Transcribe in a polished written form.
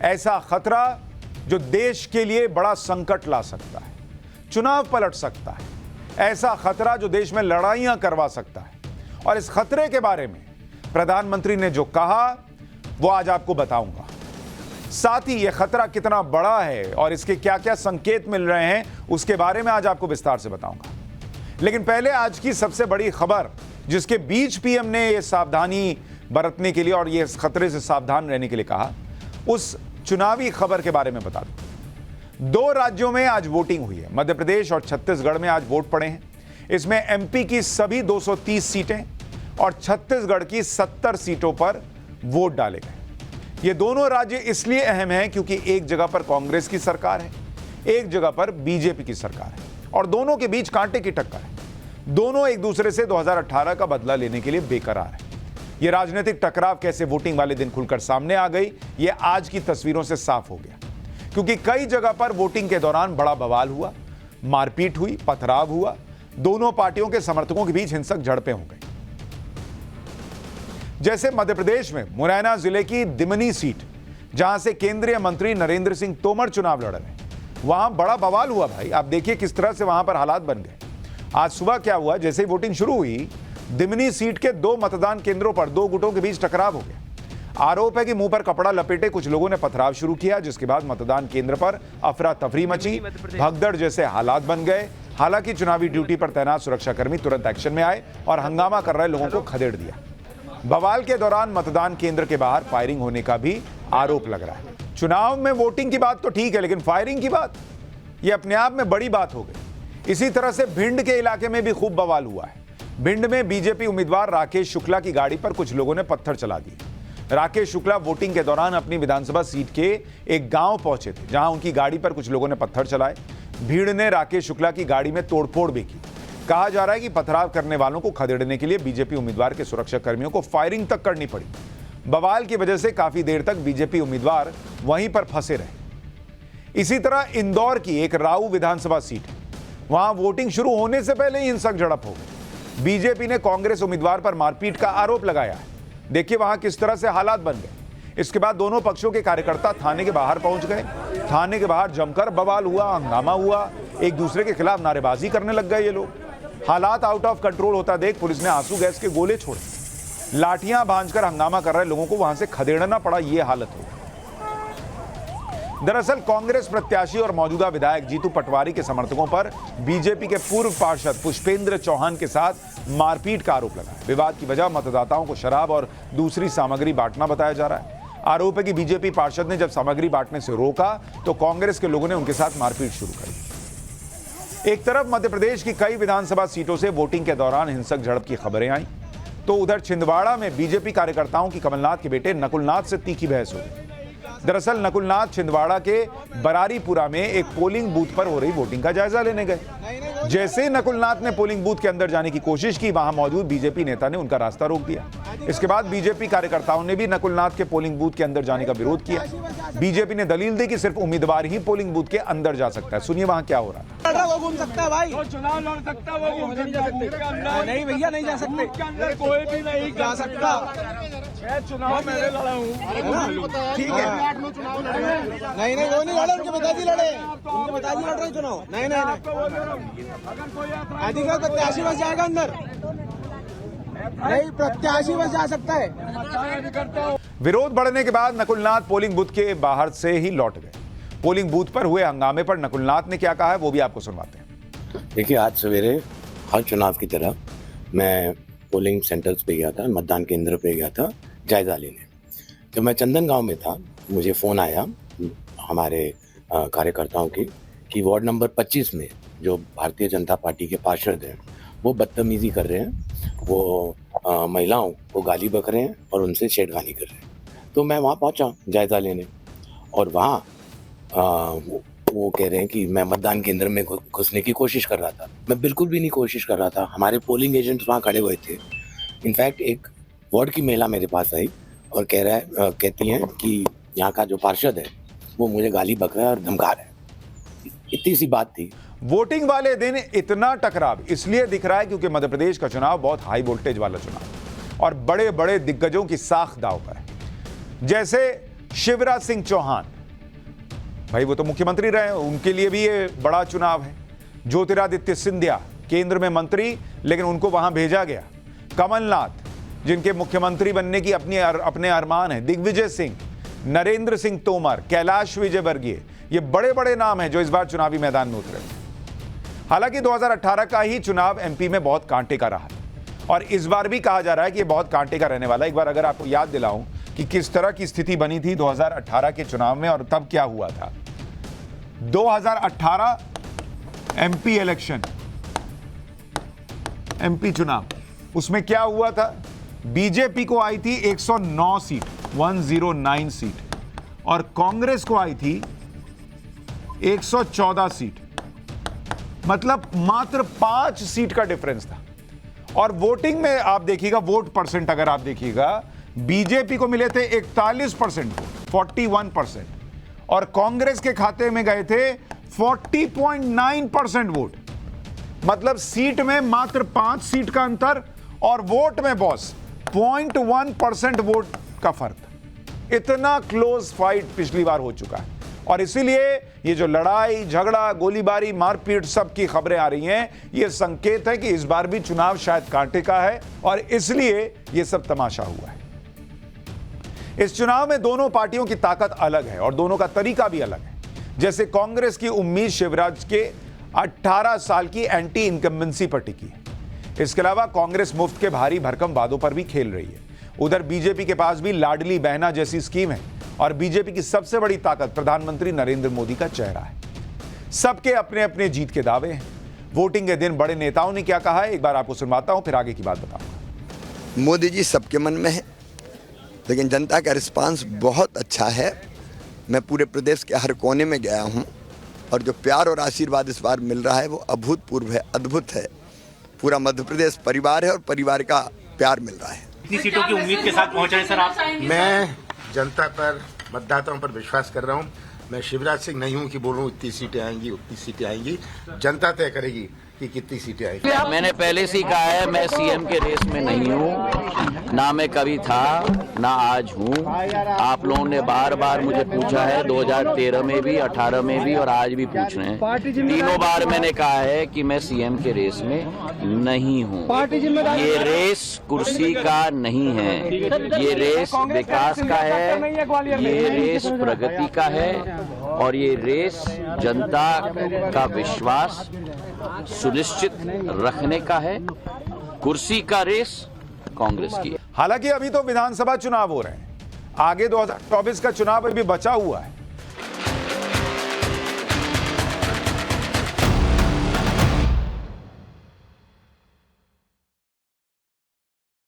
ऐसा खतरा जो देश के लिए बड़ा संकट ला सकता है, चुनाव पलट सकता है, ऐसा खतरा जो देश में लड़ाइयां करवा सकता है। और इस खतरे के बारे में प्रधानमंत्री ने जो कहा वो आज आपको बताऊंगा। साथ ही यह खतरा कितना बड़ा है और इसके क्या क्या संकेत मिल रहे हैं उसके बारे में आज आपको विस्तार से बताऊंगा। लेकिन पहले आज की सबसे बड़ी खबर, जिसके बीच पीएम ने यह सावधानी बरतने के लिए और यह खतरे से सावधान रहने के लिए कहा, उस चुनावी खबर के बारे में बता दूं। 2 राज्यों में आज वोटिंग हुई है। मध्य प्रदेश और छत्तीसगढ़ में आज वोट पड़े हैं। इसमें एमपी की सभी 230 सीटें और छत्तीसगढ़ की 70 सीटों पर वोट डाले गए। ये दोनों राज्य इसलिए अहम हैं क्योंकि एक जगह पर कांग्रेस की सरकार है, एक जगह पर बीजेपी की सरकार है और दोनों के बीच कांटे की टक्कर है। दोनों एक दूसरे से 2018 का बदला लेने के लिए बेकरार है। यह राजनीतिक टकराव कैसे वोटिंग वाले दिन खुलकर सामने आ गई, यह आज की तस्वीरों से साफ हो गया। क्योंकि कई जगह पर वोटिंग के दौरान बड़ा बवाल हुआ, मारपीट हुई, पथराव हुआ, दोनों पार्टियों के समर्थकों के बीच हिंसक झड़पें हो गई। जैसे मध्य प्रदेश में मुरैना जिले की दिमनी सीट, जहां से केंद्रीय मंत्री नरेंद्र सिंह तोमर चुनाव लड़ रहे हैं, वहां बड़ा बवाल हुआ भाई। आप देखिए किस तरह से वहां पर हालात बन गए। आज सुबह क्या हुआ, जैसे ही वोटिंग शुरू हुई, दिमनी सीट के 2 मतदान केंद्रों पर 2 गुटों के बीच टकराव हो गया। आरोप है कि मुंह पर कपड़ा लपेटे कुछ लोगों ने पथराव शुरू किया, जिसके बाद मतदान केंद्र पर अफरा तफरी मची, भगदड़ जैसे हालात बन गए। हालांकि चुनावी ड्यूटी पर तैनात सुरक्षाकर्मी तुरंत एक्शन में आए और हंगामा कर रहे लोगों को खदेड़ दिया। बवाल के दौरान मतदान केंद्र के बाहर फायरिंग होने का भी आरोप लग रहा है। चुनाव में वोटिंग की बात तो ठीक है, लेकिन फायरिंग की बात, यह अपने आप में बड़ी बात हो गई। इसी तरह से भिंड के इलाके में भी खूब बवाल हुआ है। भिंड में बीजेपी उम्मीदवार राकेश शुक्ला की गाड़ी पर कुछ लोगों ने पत्थर चला दिए। राकेश शुक्ला वोटिंग के दौरान अपनी विधानसभा सीट के एक गांव पहुंचे थे, जहां उनकी गाड़ी पर कुछ लोगों ने पत्थर चलाए। भीड़ ने राकेश शुक्ला की गाड़ी में तोड़फोड़ भी की। कहा जा रहा है कि पथराव करने वालों को खदेड़ने के लिए बीजेपी उम्मीदवार के सुरक्षा कर्मियों को फायरिंग तक करनी पड़ी। बवाल की वजह से काफी देर तक बीजेपी उम्मीदवार वहीं पर फंसे रहे। इसी तरह इंदौर की एक राऊ विधानसभा सीट है, वहां वोटिंग शुरू होने से पहले ही हिंसक झड़प हो गई। बीजेपी ने कांग्रेस उम्मीदवार पर मारपीट का आरोप लगाया है। देखिए वहां किस तरह से हालात बन गए। इसके बाद दोनों पक्षों के कार्यकर्ता थाने के बाहर पहुंच गए। थाने के बाहर जमकर बवाल हुआ, हंगामा हुआ, एक दूसरे के खिलाफ नारेबाजी करने लग गए ये लोग। हालात आउट ऑफ कंट्रोल होता देख पुलिस ने आंसू गैस के गोले छोड़े। लाठियां भांजकर हंगामा कर रहे लोगों को वहां से खदेड़ना पड़ा, यह हालत हो गई। दरअसल कांग्रेस प्रत्याशी और मौजूदा विधायक जीतू पटवारी के समर्थकों पर बीजेपी के पूर्व पार्षद पुष्पेंद्र चौहान के साथ मारपीट का आरोप लगा है। विवाद की वजह मतदाताओं को शराब और दूसरी सामग्री बांटना बताया जा रहा है। आरोप है कि बीजेपी पार्षद ने जब सामग्री बांटने से रोका तो कांग्रेस के लोगों ने उनके साथ मारपीट शुरू कर दी। एक तरफ मध्य प्रदेश की कई विधानसभा सीटों से वोटिंग के दौरान हिंसक झड़प की खबरें आई, तो उधर छिंदवाड़ा में बीजेपी कार्यकर्ताओं की कमलनाथ के बेटे नकुलनाथ से तीखी बहस हो गई। दरअसल नकुलनाथ छिंदवाड़ा के बरारीपुरा में एक पोलिंग बूथ पर हो रही वोटिंग का जायजा लेने गए। जैसे ही नकुलनाथ ने पोलिंग बूथ के अंदर जाने की कोशिश की, वहां मौजूद बीजेपी नेता ने उनका रास्ता रोक दिया। इसके बाद बीजेपी कार्यकर्ताओं ने भी नकुलनाथ के पोलिंग बूथ के अंदर जाने का विरोध किया। बीजेपी ने दलील दी कि सिर्फ उम्मीदवार ही पोलिंग बूथ के अंदर जा सकता है। सुनिए वहां क्या हो रहा है। वो घूम सकता है भाई, चुनाव लड़ सकता है, वो घूम सकता। नहीं भैया नहीं जा सकते, कोई भी नहीं जा सकता। मैं चुनाव मैंने लड़ा हूँ, ठीक है। नहीं नहीं वो नहीं लड़े, उनके पिताजी लड़े, उनके पिताजी लड़ रहे चुनाव। नहीं नहीं अधिकार प्रत्याशी बस जाएगा अंदर, नहीं प्रत्याशी बस जा सकता है। विरोध बढ़ने के बाद नकुलनाथ पोलिंग बूथ के बाहर से ही लौट गए। पोलिंग बूथ पर हुए हंगामे पर नकुलनाथ ने क्या कहा है वो भी आपको सुनवाते हैं। देखिए आज सवेरे हर चुनाव की तरह मैं पोलिंग सेंटर्स पे गया था, मतदान केंद्र पे गया था जायजा लेने। जब मैं चंदन गांव में था, मुझे फ़ोन आया हमारे कार्यकर्ताओं की कि वार्ड नंबर 25 में जो भारतीय जनता पार्टी के पार्षद हैं वो बदतमीज़ी कर रहे हैं, वो महिलाओं को गाली बक रहे हैं और उनसे छेड़खानी कर रहे हैं। तो मैं वहाँ पहुँचा जायज़ा लेने और वहाँ वो कह रहे हैं कि मैं मतदान केंद्र में घुसने की कोशिश कर रहा था। मैं बिल्कुल भी नहीं कोशिश कर रहा था। हमारे पोलिंग एजेंट्स वहाँ खड़े हुए थे। इनफैक्ट एक वार्ड की महिला मेरे पास आई और कहती हैं कि यहाँ का जो पार्षद है वो मुझे गाली बक रहा है और धमका रहा है। इतनी सी बात थी। वोटिंग वाले दिन इतना टकराव इसलिए दिख रहा है क्योंकि मध्य प्रदेश का चुनाव बहुत हाई वोल्टेज वाला चुनाव है और बड़े बड़े दिग्गजों की साख दांव पर है। जैसे शिवराज सिंह चौहान भाई वो तो मुख्यमंत्री रहे, उनके लिए भी ये बड़ा चुनाव है। ज्योतिरादित्य सिंधिया केंद्र में मंत्री, लेकिन उनको वहां भेजा गया। कमलनाथ, जिनके मुख्यमंत्री बनने की अपने अरमान है। दिग्विजय सिंह, नरेंद्र सिंह तोमर, कैलाश विजयवर्गीय, ये बड़े बड़े नाम हैं जो इस बार चुनावी मैदान में उतरे। हालांकि 2018 का ही चुनाव एमपी में बहुत कांटे का रहा और इस बार भी कहा जा रहा है कि ये बहुत कांटे का रहने वाला है। एक बार अगर आपको याद दिलाऊं कि किस तरह की स्थिति बनी थी 2018 के चुनाव में और तब क्या हुआ था। 2018 एमपी इलेक्शन, एमपी चुनाव, उसमें क्या हुआ था? बीजेपी को आई थी 109 सीट, 109 सीट, और कांग्रेस को आई थी 114 सीट। मतलब मात्र 5 सीट का डिफरेंस था। और वोटिंग में आप देखिएगा, वोट परसेंट अगर आप देखिएगा, बीजेपी को मिले थे 41% वोट, 41%, और कांग्रेस के खाते में गए थे 40.9% वोट। मतलब सीट में मात्र 5 सीट का अंतर और वोट में बॉस 0.1% वोट का फर्क। इतना क्लोज फाइट पिछली बार हो चुका है और इसीलिए ये जो लड़ाई झगड़ा, गोलीबारी, मारपीट, सब की खबरें आ रही हैं, ये संकेत है कि इस बार भी चुनाव शायद कांटे का है और इसलिए ये सब तमाशा हुआ है। इस चुनाव में दोनों पार्टियों की ताकत अलग है और दोनों का तरीका भी अलग है। जैसे कांग्रेस की उम्मीद शिवराज के 18 साल की एंटी इनकम्बेंसी पर टिकी है। इसके अलावा कांग्रेस मुफ्त के भारी भरकम वादों पर भी खेल रही है। उधर बीजेपी के पास भी लाडली बहना जैसी स्कीम है और बीजेपी की सबसे बड़ी ताकत प्रधानमंत्री नरेंद्र मोदी का चेहरा है। सबके अपने अपने जीत के दावे हैं। वोटिंग के दिन बड़े नेताओं ने क्या कहा है, एक बार आपको सुनवाता हूं, फिर आगे की बात बताऊंगा। मोदी जी सबके मन में है, लेकिन जनता का रिस्पांस बहुत अच्छा है। मैं पूरे प्रदेश के हर कोने में गया हूं और जो प्यार और आशीर्वाद इस बार मिल रहा है वो अभूतपूर्व है, अद्भुत है। पूरा मध्य प्रदेश परिवार है और परिवार का प्यार मिल रहा है। कितनी सीटों की उम्मीद के साथ पहुंच रहे हैं सर आप? मैं जनता पर, मतदाताओं पर विश्वास कर रहा हूं। मैं शिवराज सिंह नहीं हूं कि बोलूं इतनी सीटें आएंगी, उतनी सीटें आएंगी। जनता तय करेगी कि कितनी सीटें आएंगी। मैंने पहले से ही कहा है, मैं सीएम के रेस में नहीं हूँ, ना मैं कभी था ना आज हूँ। आप लोगों ने बार बार मुझे पूछा है, 2013 में भी, 18 में भी और आज भी पूछ रहे हैं। तीनों बार मैंने कहा है कि मैं सीएम के रेस में नहीं हूँ। ये रेस कुर्सी का नहीं है, ये रेस विकास का है, ये रेस प्रगति का है और ये रेस जनता का विश्वास सुनिश्चित रखने का है। कुर्सी का रेस कांग्रेस की है। हालांकि अभी तो विधानसभा चुनाव हो रहे हैं, आगे 2024 का चुनाव अभी बचा हुआ है।